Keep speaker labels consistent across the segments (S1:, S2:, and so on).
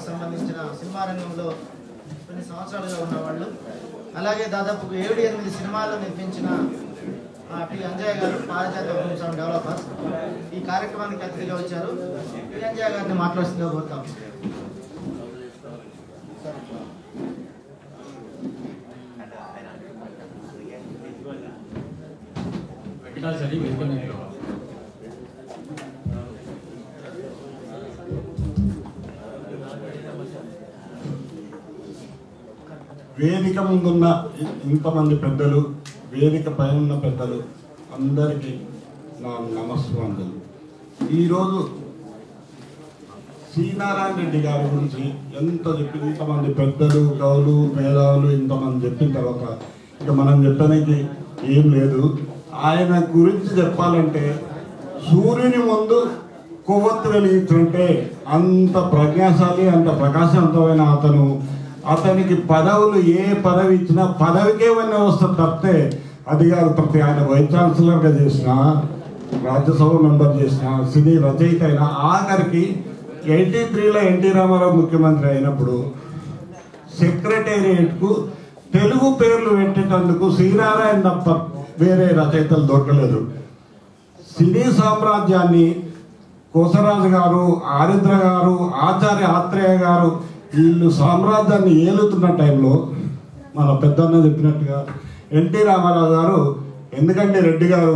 S1: సంబంధించిన సినిమా రంగంలో కొన్ని సంవత్సరాలుగా ఉన్నవాళ్ళు, అలాగే దాదాపు 7-8 సినిమాలు నిర్మించిన పి అంజయ్య గారు, పారిజాత హోమ్స్ అండ్ డెవలపర్స్ ఈ కార్యక్రమానికి అతిథిగా వచ్చారు. పి అంజయ్య గారిని మాట్లాడుతుందో కోరుతాం.
S2: వేదిక ముందున్న ఇంతమంది పెద్దలు, వేదిక పైన ఉన్న పెద్దలు అందరికీ నా నమస్కారాలు. ఈరోజు శ్రీనారాయణ రెడ్డి గారి గురించి ఎంత చెప్పి ఇంతమంది పెద్దలు, కవులు, మేధావులు ఇంతమంది చెప్పిన తర్వాత ఇక మనం చెప్పడానికి ఏం లేదు. ఆయన గురించి చెప్పాలంటే సూర్యుని ముందు కొవ్వొత్తు వెలిగించుంటే అంత ప్రజ్ఞాశాలి, అంత ప్రకాశవంతమైన అతనికి పదవులు ఏ పదవి ఇచ్చినా పదవికే ఇవన్నీ వస్తుంది తప్పితే అది కాదు. ప్రతి ఆయన వైస్ ఛాన్సలర్గా చేసిన, రాజ్యసభ మెంబర్ చేసిన, సినీ రచయిత అయినా ఆఖరికి 83లో ఎన్టీ రామారావు ముఖ్యమంత్రి అయినప్పుడు సెక్రటేరియట్కు తెలుగు పేర్లు పెట్టేటందుకు శ్రీనారాయణ తప్ప వేరే రచయితలు దొరకలేదు. సినీ సామ్రాజ్యాన్ని కోసరాజు గారు, ఆరిద్ర గారు, ఆచార్య ఆత్రేయ గారు వీళ్ళు సామ్రాజ్యాన్ని ఏలుతున్న టైంలో మన పెద్దన్న చెప్పినట్టుగా ఎన్టీ రామారావు గారు, ఎందుకంటే రెడ్డి గారు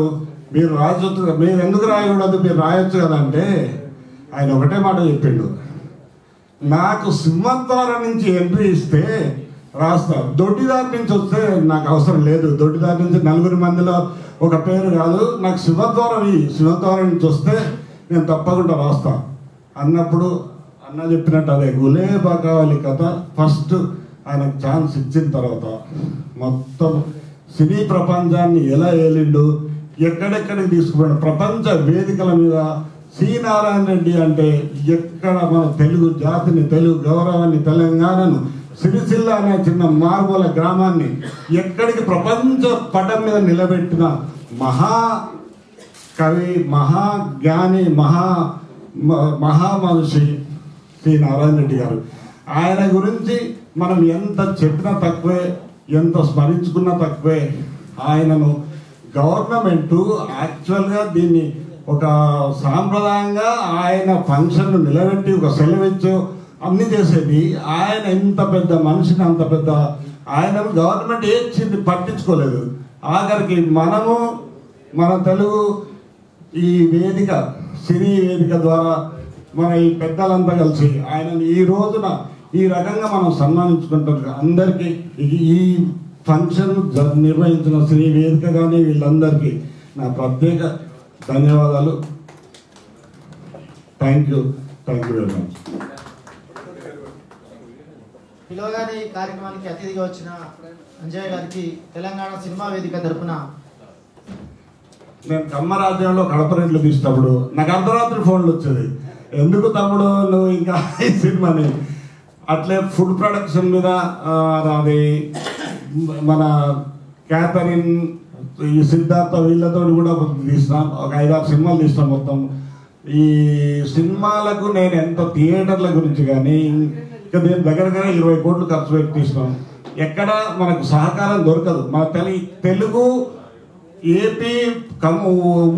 S2: మీరు రాయొచ్చు, మీరు ఎందుకు రాయకూడదు, మీరు రాయొచ్చు కదా అంటే ఆయన ఒకటే మాట చెప్పిండు, నాకు సింహద్వారం నుంచి ఎంట్రీ ఇస్తే రాస్తా, దొడ్డిదారి నుంచి వస్తే నాకు అవసరం లేదు, దొడ్డిదారి నుంచి 4 మందిలో ఒక పేరు కాదు, నాకు సింహద్వారం నుంచి వస్తే నేను తప్పకుండా రాస్తా అన్నప్పుడు అన్న చెప్పినట్టు అదే గులేబా కావాలి కథ ఫస్ట్ ఆయనకు ఛాన్స్ ఇచ్చిన తర్వాత మొత్తం సినీ ప్రపంచాన్ని ఎలా ఏలిండు, ఎక్కడెక్కడికి తీసుకుపోయాడు, ప్రపంచ వేదికల మీద శ్రీనారాయణ రెడ్డి అంటే ఎక్కడ మన తెలుగు జాతిని, తెలుగు గౌరవాన్ని, తెలంగాణను, సిరిసిల్ల అనే చిన్న మారుమూల గ్రామాన్ని ఎక్కడికి ప్రపంచ పటం మీద నిలబెట్టిన మహాకవి, మహాజ్ఞాని, మహామనిషి శ్రీనారాయణ రెడ్డి గారు. ఆయన గురించి మనం ఎంత చెప్పినా తక్కువే, ఎంత స్మరించుకున్నా తక్కువే. ఆయనను గవర్నమెంటు యాక్చువల్గా దీన్ని ఒక సాంప్రదాయంగా ఆయన ఫంక్షన్ను నిలబెట్టి ఒక సెలవిచ్చు అన్ని చేసేది. ఆయన ఇంత పెద్ద మనిషిని, అంత పెద్ద ఆయనను గవర్నమెంట్ ఏది పట్టించుకోలేదు. ఆఖరికి మనము మన తెలుగు ఈ వేదిక, సినీ వేదిక ద్వారా మన ఈ పెద్దలంతా కలిసి ఆయనను ఈ రోజున ఈ రకంగా మనం సన్మానించుకుంటాం. అందరికీ ఈ ఫంక్షన్ నిర్వహించిన శ్రీ వేదిక కానీ వీళ్ళందరికీ నా ప్రత్యేక ధన్యవాదాలు. Thank you very much.
S1: పిలవగానే ఈ కార్యక్రమానికి అతిథిగా వచ్చిన అంజయ్య గారికి తెలంగాణ సినిమా వేదిక తరపున,
S2: నేను కమ్మరాజ్యంలో కడప రెంట్లు తీసినప్పుడు నాకు అర్ధరాత్రి ఫోన్లు వచ్చేది, ఎందుకు తమ్ముడు నువ్వు ఇంకా ఈ సినిమాని. అట్లే ఫుడ్ ప్రొడక్షన్ మీద అది మన క్యాథరిన్, ఈ సిద్ధార్థ వీళ్ళతో కూడా తీసినాం, ఒక 5-6 సినిమాలు తీసినాం. మొత్తం ఈ సినిమాలకు నేను ఎంత థియేటర్ల గురించి కానీ ఇంకా నేను దగ్గర 20 కోట్లు ఖర్చు పెట్టి తీసినాం. ఎక్కడ మనకు సహకారం దొరకదు. మన తెలుగు ఏపీ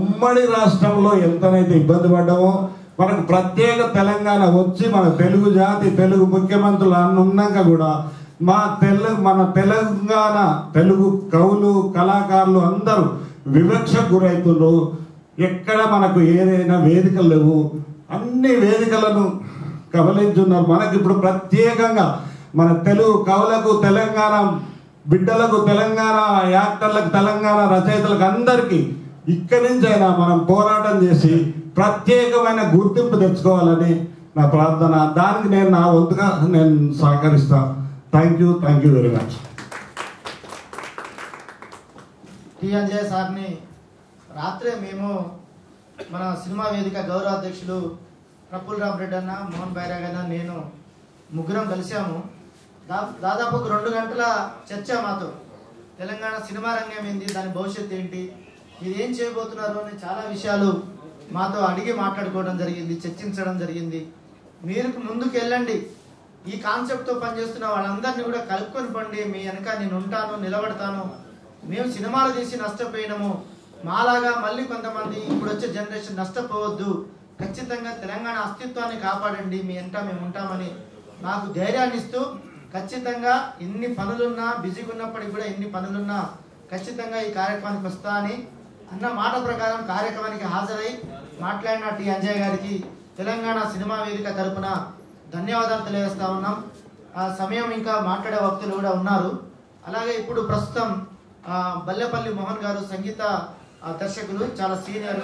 S2: ఉమ్మడి రాష్ట్రంలో ఎంతనైతే ఇబ్బంది పడ్డామో మనకు ప్రత్యేక తెలంగాణ వచ్చి మన తెలుగు జాతి, తెలుగు ముఖ్యమంత్రులు ఉన్నాక కూడా మన తెలంగాణ తెలుగు కవులు, కళాకారులు అందరూ వివక్షకు గురవుతున్నారు. ఎక్కడ మనకు ఏదైనా వేదికలు లేవు, అన్ని వేదికలను కబలించున్నారు. మనకి ఇప్పుడు ప్రత్యేకంగా మన తెలుగు కవులకు, తెలంగాణ బిడ్డలకు, తెలంగాణ యాక్టర్లకు, తెలంగాణ రచయితలకు అందరికీ ఇక్కడి నుంచి అయినా మనం పోరాటం చేసి ప్రత్యేకమైన గుర్తింపు తెచ్చుకోవాలని నా ప్రార్థన. దానికి నేను నా వంతుగా నేను సహకరిస్తా. Thank you very much.
S1: T Anjaiah సార్ని రాత్రే మేము మన సినిమా వేదిక గౌరవ అధ్యక్షులు ప్రఫుల్ రామ్ రెడ్డి అన్న, మోహన్ బైరాగ్ అన్న, నేను ముగ్గురం కలిసాము. దాదాపు 2 గంటల చర్చ మాతో. తెలంగాణ సినిమా రంగం ఏంటి, దాని భవిష్యత్తు ఏంటి, మీరు ఏం చేయబోతున్నారు అని చాలా విషయాలు మాతో అడిగి మాట్లాడుకోవడం జరిగింది, చర్చించడం జరిగింది. మీరు ముందుకు వెళ్ళండి, ఈ కాన్సెప్ట్తో పనిచేస్తున్న వాళ్ళందరినీ కూడా కలుపుకొని పండి మీ వెనక నేను ఉంటాను, నిలబడతాను. మేము సినిమాలు తీసి నష్టపోయినాము, మాలాగా మళ్ళీ కొంతమంది ఇప్పుడు వచ్చే జనరేషన్ నష్టపోవద్దు, ఖచ్చితంగా తెలంగాణ అస్తిత్వాన్ని కాపాడండి, మీ వెంట మేము ఉంటామని నాకు ధైర్యాన్ని ఇస్తూ, ఖచ్చితంగా ఎన్ని పనులున్నా, బిజీగా ఉన్నప్పటికీ కూడా ఎన్ని పనులున్నా ఖచ్చితంగా ఈ కార్యక్రమానికి వస్తా అని అన్న మాట ప్రకారం కార్యక్రమానికి హాజరై మాట్లాడిన టి అంజయ్ గారికి తెలంగాణ సినిమా వేదిక తరపున ధన్యవాదాలు తెలియజేస్తా ఉన్నాం. ఆ సమయం ఇంకా మాట్లాడే వ్యక్తులు కూడా ఉన్నారు. అలాగే ఇప్పుడు ప్రస్తుతం బల్లెపల్లి మోహన్ గారు సంగీత దర్శకులు, చాలా సీనియర్.